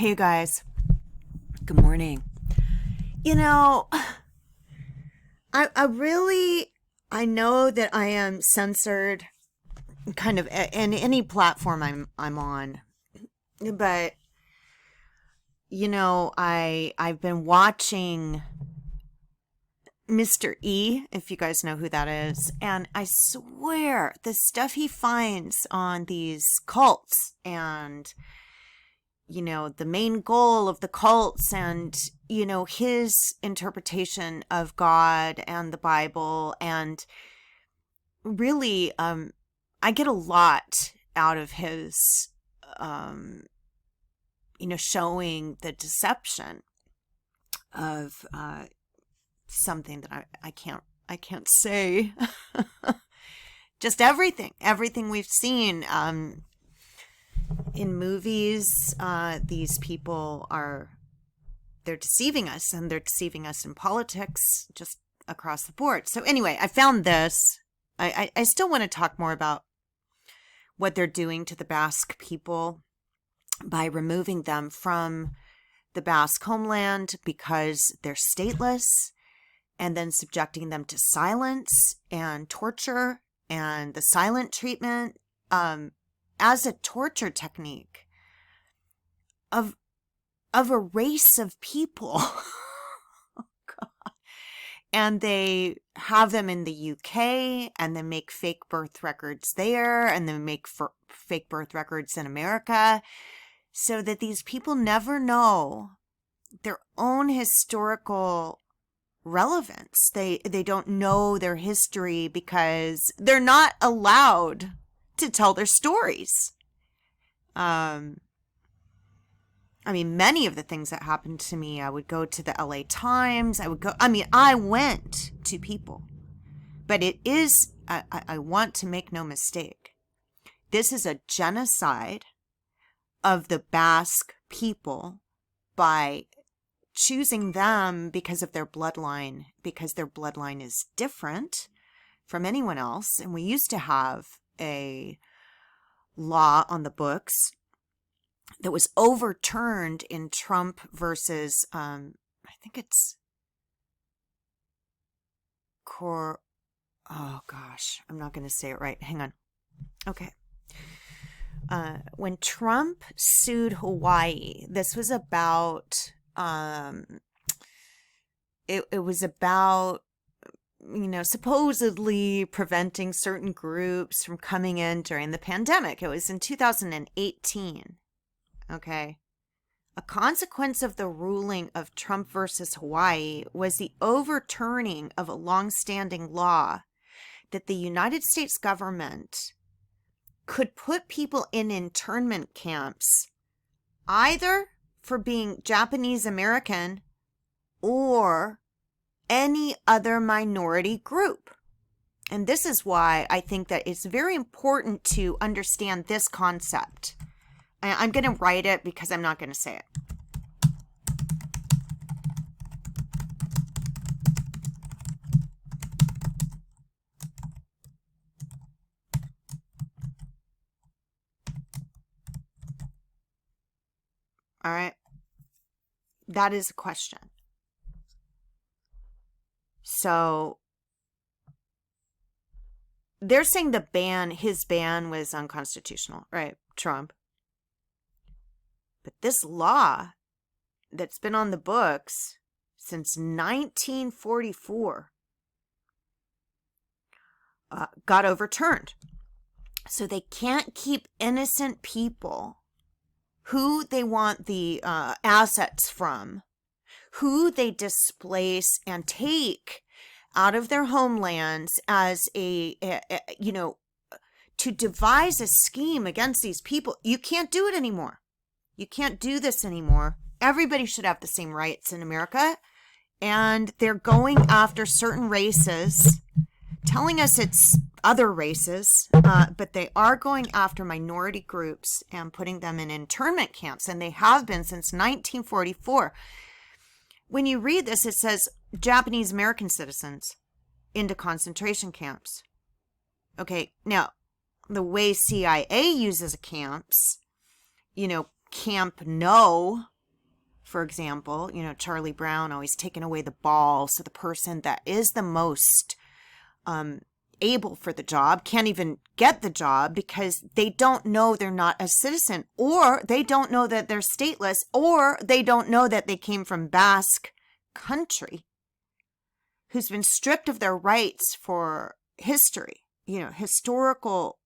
Hey guys, good morning. You know, I really, I know that I am censored kind of in any platform I'm on, but I've been watching Mr. E, if you guys know who that is, and I swear the stuff he finds on these cults and the main goal of the cults and, his interpretation of God and the Bible. And really, I get a lot out of his, showing the deception of something that I can't say. Just everything we've seen. In movies, these people they're deceiving us, and they're deceiving us in politics just across the board. So anyway, I found this. I still want to talk more about what they're doing to the Basque people by removing them from the Basque homeland because they're stateless, and then subjecting them to silence and torture and the silent treatment. As a torture technique of a race of people. Oh, God. And they have them in the UK, and then make fake birth records there, and then make fake birth records in America, so that these people never know their own historical relevance. They don't know their history because they're not allowed to tell their stories. Many of the things that happened to me, I would go to the LA Times. I went to people. But it is, I want to make no mistake, this is a genocide of the Basque people by choosing them because of their bloodline, because their bloodline is different from anyone else. And we used to have a law on the books that was overturned in Trump versus I think it's oh gosh, I'm not going to say it right. Hang on. Okay. When Trump sued Hawaii, this was about it was about supposedly preventing certain groups from coming in during the pandemic. It was in 2018. Okay. A consequence of the ruling of Trump versus Hawaii was the overturning of a long-standing law that the United States government could put people in internment camps either for being Japanese American or any other minority group. And this is why I think that it's very important to understand this concept. I'm going to write it because I'm not going to say it. All right. That is a question. So they're saying his ban was unconstitutional, right? Trump. But this law that's been on the books since 1944 got overturned. So they can't keep innocent people who they want the assets from, who they displace and take out of their homelands as to devise a scheme against these people. You can't do it anymore. You can't do this anymore. Everybody should have the same rights in America. And they're going after certain races, telling us it's other races, but they are going after minority groups and putting them in internment camps. And they have been since 1944. When you read this, it says Japanese American citizens into concentration camps. Okay, now, the way CIA uses camps, Camp No for example, Charlie Brown always taking away the ball. So the person that is the most able for the job can't even get the job because they don't know they're not a citizen, or they don't know that they're stateless, or they don't know that they came from Basque country, who's been stripped of their rights for history, historical.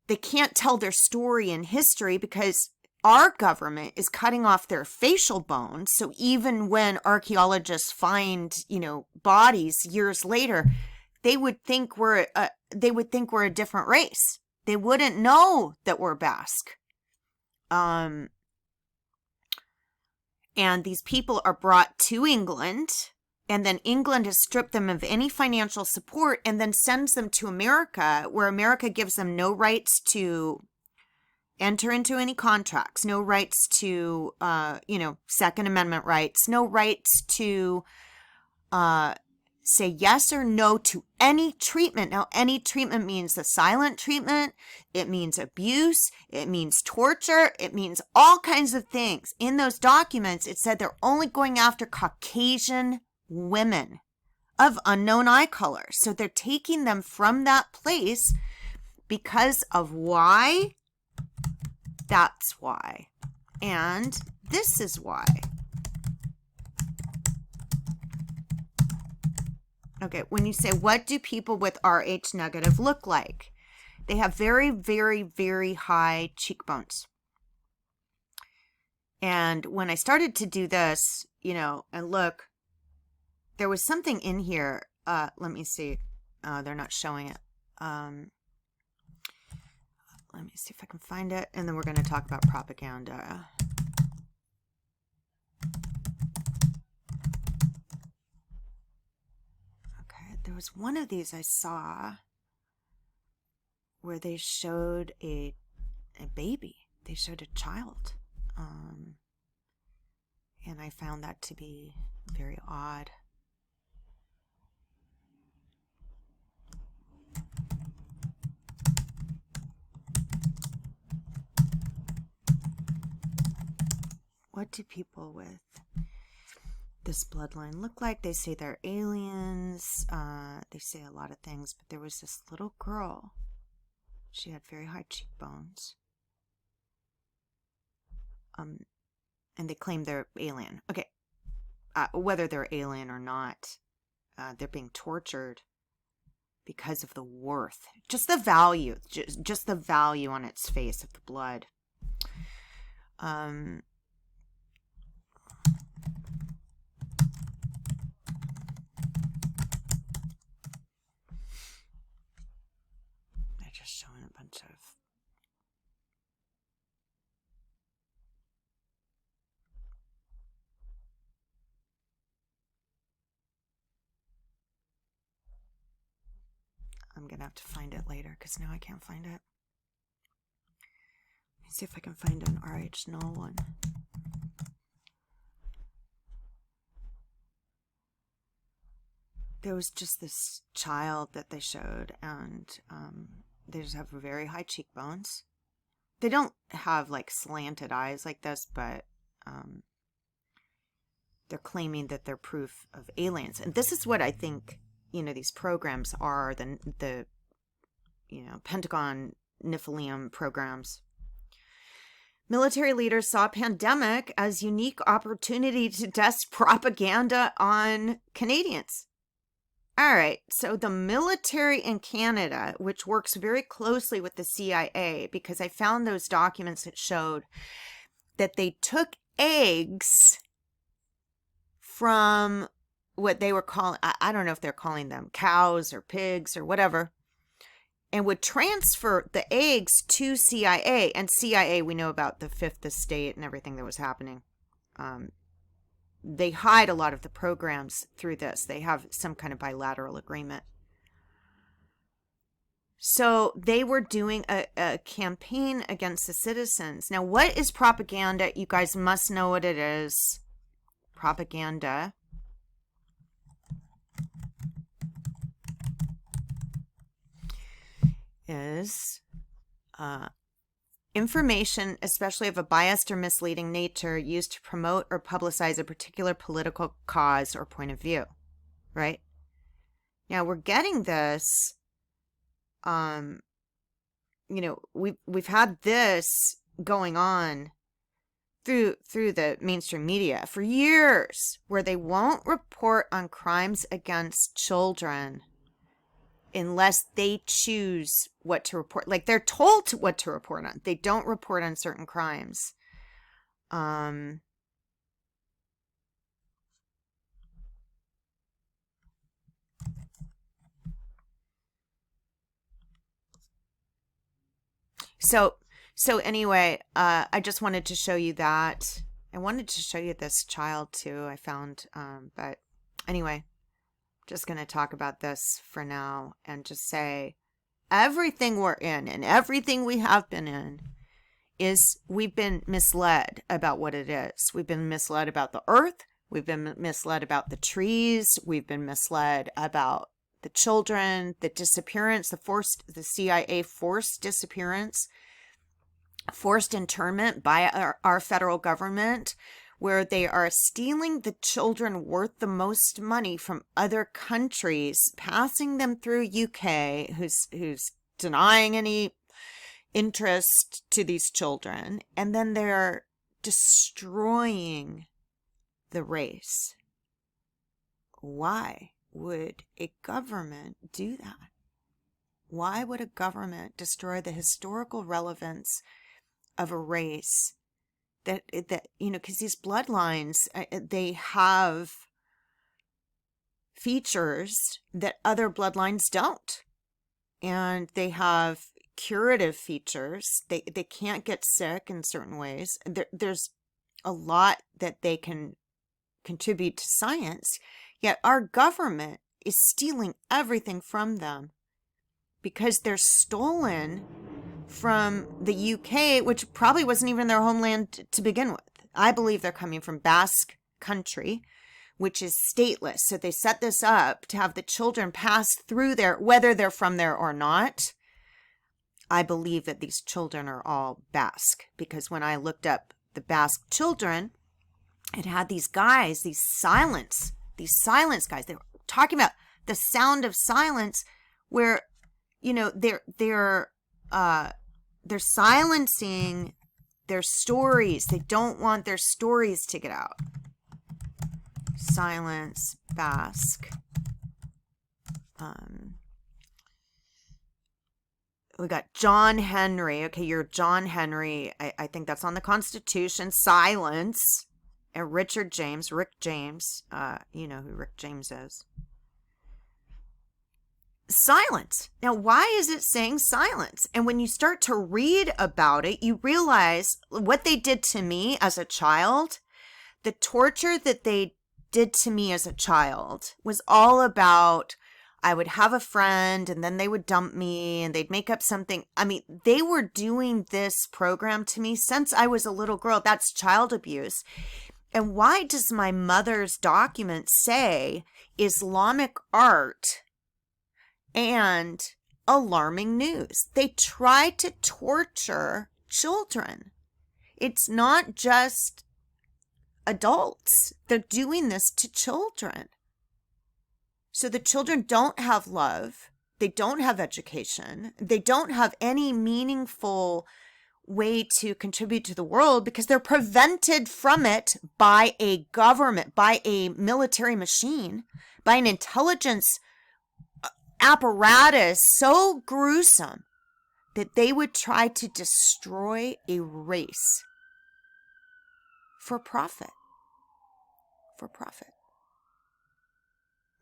They can't tell their story in history because our government is cutting off their facial bones. So even when archaeologists find, bodies years later, they would think we're a different race. They wouldn't know that we're Basque. And these people are brought to England, and then England has stripped them of any financial support and then sends them to America, where America gives them no rights to enter into any contracts, no rights to, Second Amendment rights, no rights to say yes or no to any treatment. Now, any treatment means the silent treatment. It means abuse. It means torture. It means all kinds of things. In those documents, it said they're only going after Caucasian women of unknown eye color. So they're taking them from that place because of why? That's why. And this is why. Okay, when you say, what do people with Rh negative look like? They have very, very, very high cheekbones. And when I started to do this, and look, there was something in here. Let me see. They're not showing it. Let me see if I can find it. And then we're going to talk about propaganda. Okay, there was one of these I saw where they showed a baby. They showed a child. And I found that to be very odd. What do people with this bloodline look like? They say they're aliens. They say a lot of things, but there was this little girl. She had very high cheekbones. And they claim they're alien. Okay. Whether they're alien or not, they're being tortured because of the worth. Just the value. Just the value on its face of the blood. They're just showing a bunch of I'm going to have to find it later because now I can't find it. Let me see if I can find an RH null one. There was just this child that they showed, and they just have very high cheekbones. They don't have like slanted eyes like this, but they're claiming that they're proof of aliens. And this is what I think, these programs are, the Pentagon Nephilim programs. Military leaders saw pandemic as unique opportunity to test propaganda on Canadians. All right, so the military in Canada, which works very closely with the CIA, because I found those documents that showed that they took eggs from what they were calling, I don't know if they're calling them cows or pigs or whatever, and would transfer the eggs to CIA. And CIA, we know about the Fifth Estate and everything that was happening. They hide a lot of the programs through this. They have some kind of bilateral agreement. So they were doing a campaign against the citizens. Now, what is propaganda? You guys must know what it is. Propaganda is information, especially of a biased or misleading nature, used to promote or publicize a particular political cause or point of view, right? Now we're getting this, we've had this going on through the mainstream media for years, where they won't report on crimes against children unless they choose what to report. Like, they're told what to report on. They don't report on certain crimes. So anyway, I just wanted to show you that. I wanted to show you this child too, I found, but anyway, just going to talk about this for now and just say everything we're in and everything we have been in is we've been misled about what it is. We've been misled about the earth. We've been misled about the trees. We've been misled about the children, the disappearance, the CIA forced disappearance, forced internment by our federal government, where they are stealing the children worth the most money from other countries, passing them through UK, who's denying any interest to these children, and then they're destroying the race. Why would a government do that? Why would a government destroy the historical relevance of a race that because these bloodlines, they have features that other bloodlines don't, and they have curative features. They can't get sick in certain ways. There's a lot that they can contribute to science, yet our government is stealing everything from them because they're stolen from the UK, which probably wasn't even their homeland to begin with. I believe they're coming from Basque country, which is stateless. So they set this up to have the children pass through there, whether they're from there or not. I believe that these children are all Basque, because when I looked up the Basque children, it had these guys, these silence guys. They were talking about the sound of silence, where they're silencing their stories. They don't want their stories to get out. Silence Basque. We got John Henry. Okay, you're John Henry. I think that's on the Constitution. Silence. And Rick James. You know who Rick James is. Silence. Now, why is it saying silence? And when you start to read about it, you realize what they did to me as a child. The torture that they did to me as a child was all about, I would have a friend and then they would dump me and they'd make up something. I mean, they were doing this program to me since I was a little girl. That's child abuse. And why does my mother's document say Islamic art and alarming news? They try to torture children. It's not just adults. They're doing this to children. So the children don't have love. They don't have education. They don't have any meaningful way to contribute to the world because they're prevented from it by a government, by a military machine, by an intelligence apparatus so gruesome that they would try to destroy a race for profit. For profit.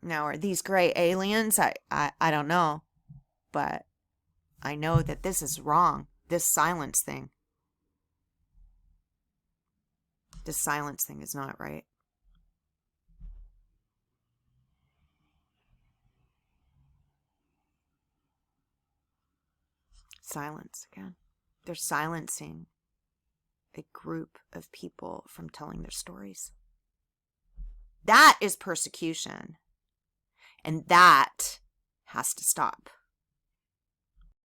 Now, are these gray aliens? I don't know. But I know that this is wrong. This silence thing. This silence thing is not right. Silence again. They're silencing a group of people from telling their stories. That is persecution. And that has to stop.